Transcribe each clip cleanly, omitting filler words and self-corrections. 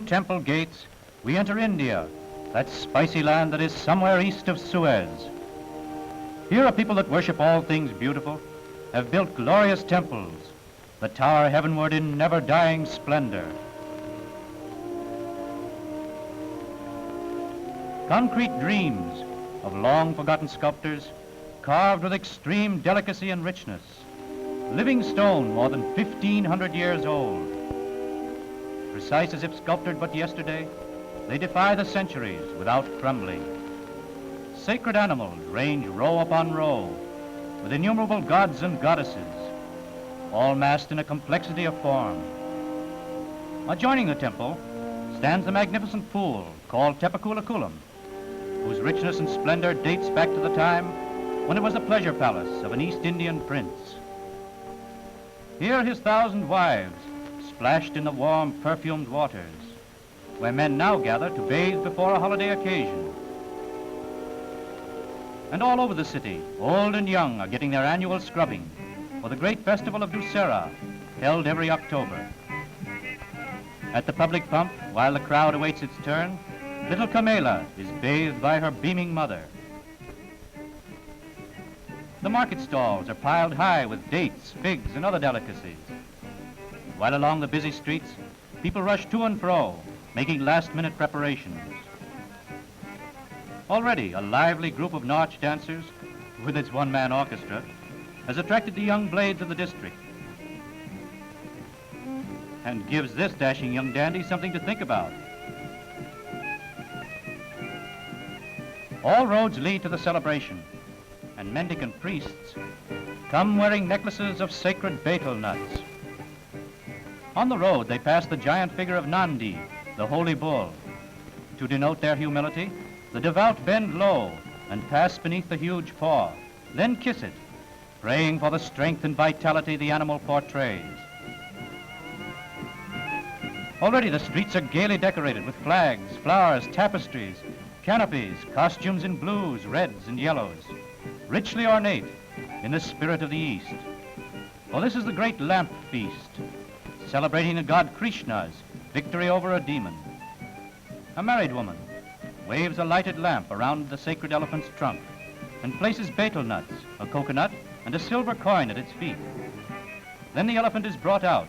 temple gates, we enter India, that spicy land that is somewhere east of Suez. Here a people that worship all things beautiful have built glorious temples that tower heavenward in never-dying splendor. Concrete dreams of long-forgotten sculptors carved with extreme delicacy and richness, living stone more than 1,500 years old. Precise as if sculptured but yesterday, they defy the centuries without crumbling. Sacred animals range row upon row, with innumerable gods and goddesses, all massed in a complexity of form. Adjoining the temple stands the magnificent pool called Tepakulakulam, whose richness and splendor dates back to the time when it was the pleasure palace of an East Indian prince. Here his 1,000 wives splashed in the warm, perfumed waters, where men now gather to bathe before a holiday occasion. And all over the city, old and young are getting their annual scrubbing for the great festival of Dussehra, held every October. At the public pump, while the crowd awaits its turn, little Camela is bathed by her beaming mother. The market stalls are piled high with dates, figs, and other delicacies, while along the busy streets, people rush to and fro, making last-minute preparations. Already, a lively group of nautch dancers, with its one-man orchestra, has attracted the young blades of the district and gives this dashing young dandy something to think about. All roads lead to the celebration, and mendicant priests come wearing necklaces of sacred betel nuts. On the road, they pass the giant figure of Nandi, the holy bull. To denote their humility, the devout bend low and pass beneath the huge paw, then kiss it, praying for the strength and vitality the animal portrays. Already the streets are gaily decorated with flags, flowers, tapestries, canopies, costumes in blues, reds, and yellows, richly ornate in the spirit of the East. For this is the great lamp feast, celebrating the God Krishna's victory over a demon. A married woman waves a lighted lamp around the sacred elephant's trunk and places betel nuts, a coconut, and a silver coin at its feet. Then the elephant is brought out,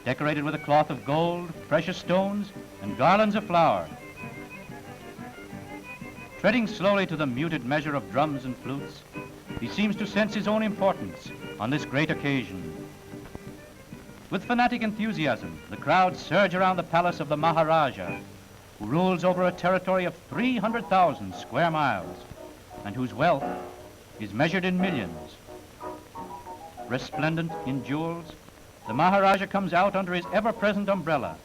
decorated with a cloth of gold, precious stones, and garlands of flower. Treading slowly to the muted measure of drums and flutes, he seems to sense his own importance on this great occasion. With fanatic enthusiasm, the crowds surge around the palace of the Maharaja, who rules over a territory of 300,000 square miles, and whose wealth is measured in millions. Resplendent in jewels, the Maharaja comes out under his ever-present umbrella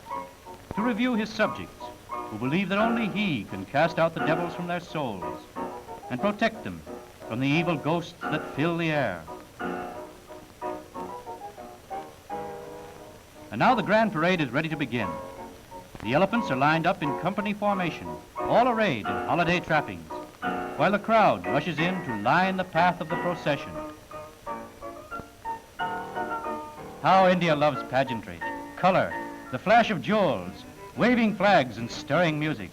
to review his subjects, who believe that only he can cast out the devils from their souls and protect them from the evil ghosts that fill the air. And now the grand parade is ready to begin. The elephants are lined up in company formation, all arrayed in holiday trappings, while the crowd rushes in to line the path of the procession. How India loves pageantry, color, the flash of jewels, waving flags and stirring music.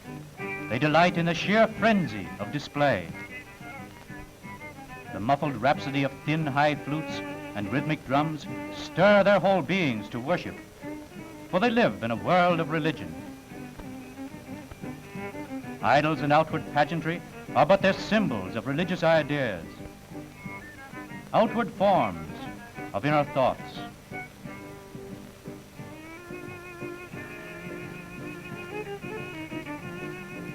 They delight in the sheer frenzy of display. The muffled rhapsody of thin, high flutes and rhythmic drums stir their whole beings to worship, for they live in a world of religion. Idols and outward pageantry are but their symbols of religious ideas, outward forms of inner thoughts.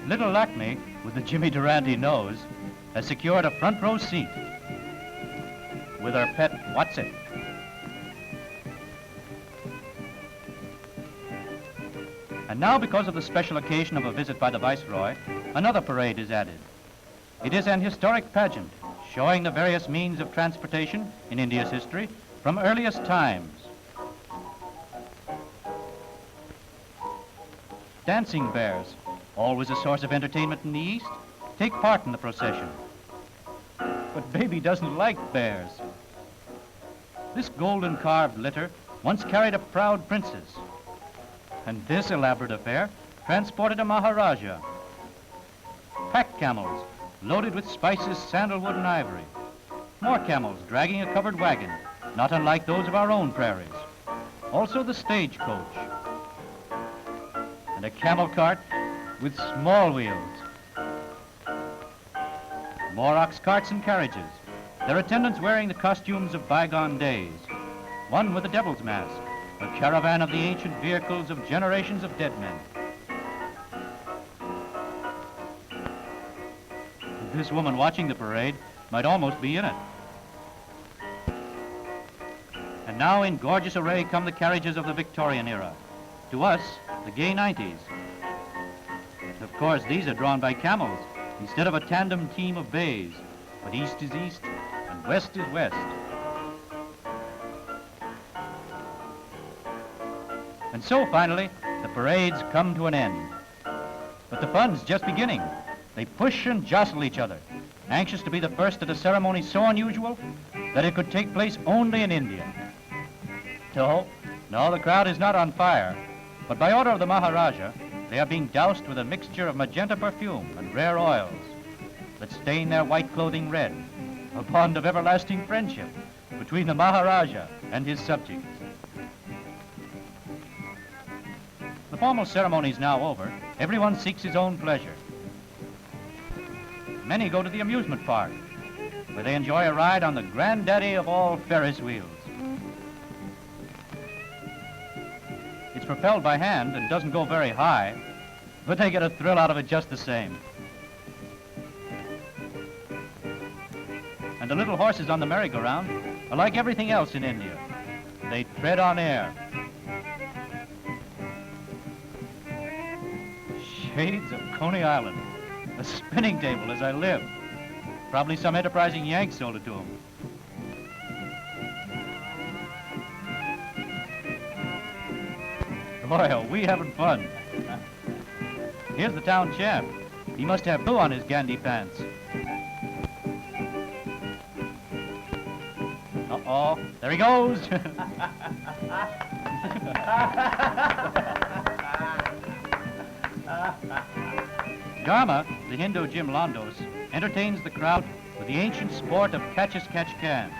Little Lakme, with the Jimmy Durante nose, has secured a front row seat with her pet What's It. And now, because of the special occasion of a visit by the Viceroy, another parade is added. It is an historic pageant showing the various means of transportation in India's history from earliest times. Dancing bears, always a source of entertainment in the East, take part in the procession. But baby doesn't like bears. This golden carved litter once carried a proud princess, and this elaborate affair transported a Maharaja. Pack camels, loaded with spices, sandalwood, and ivory. More camels dragging a covered wagon, not unlike those of our own prairies. Also the stagecoach. And a camel cart with small wheels. More ox carts and carriages, their attendants wearing the costumes of bygone days. One with a devil's mask, a caravan of the ancient vehicles of generations of dead men. This woman watching the parade might almost be in it. And now in gorgeous array come the carriages of the Victorian era. To us, the gay 90s. Of course, these are drawn by camels instead of a tandem team of bays. But east is east and west is west. And so finally, the parades come to an end. But the fun's just beginning. They push and jostle each other, anxious to be the first at a ceremony so unusual that it could take place only in India. No, the crowd is not on fire, but by order of the Maharaja, they are being doused with a mixture of magenta perfume and rare oils that stain their white clothing red, a bond of everlasting friendship between the Maharaja and his subjects. The formal ceremony is now over. Everyone seeks his own pleasure. Many go to the amusement park, where they enjoy a ride on the granddaddy of all Ferris wheels. It's propelled by hand and doesn't go very high, but they get a thrill out of it just the same. And the little horses on the merry-go-round are like everything else in India. They tread on air. Shades of Coney Island. A spinning table as I live. Probably some enterprising Yank sold it to him. Boy, are we having fun. Here's the town champ. He must have blue on his Gandhi pants. Uh-oh, there he goes. Garma, the Hindu Jim Londos, entertains the crowd with the ancient sport of catch-as-catch-can.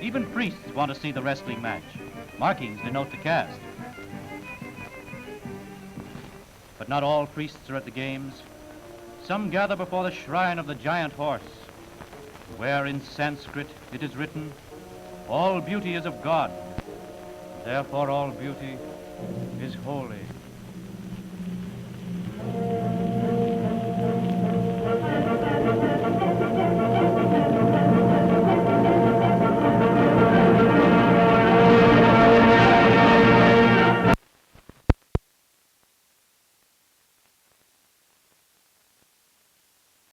Even priests want to see the wrestling match. Markings denote the caste. But not all priests are at the games. Some gather before the shrine of the giant horse, where in Sanskrit it is written, "All beauty is of God, therefore all beauty is holy."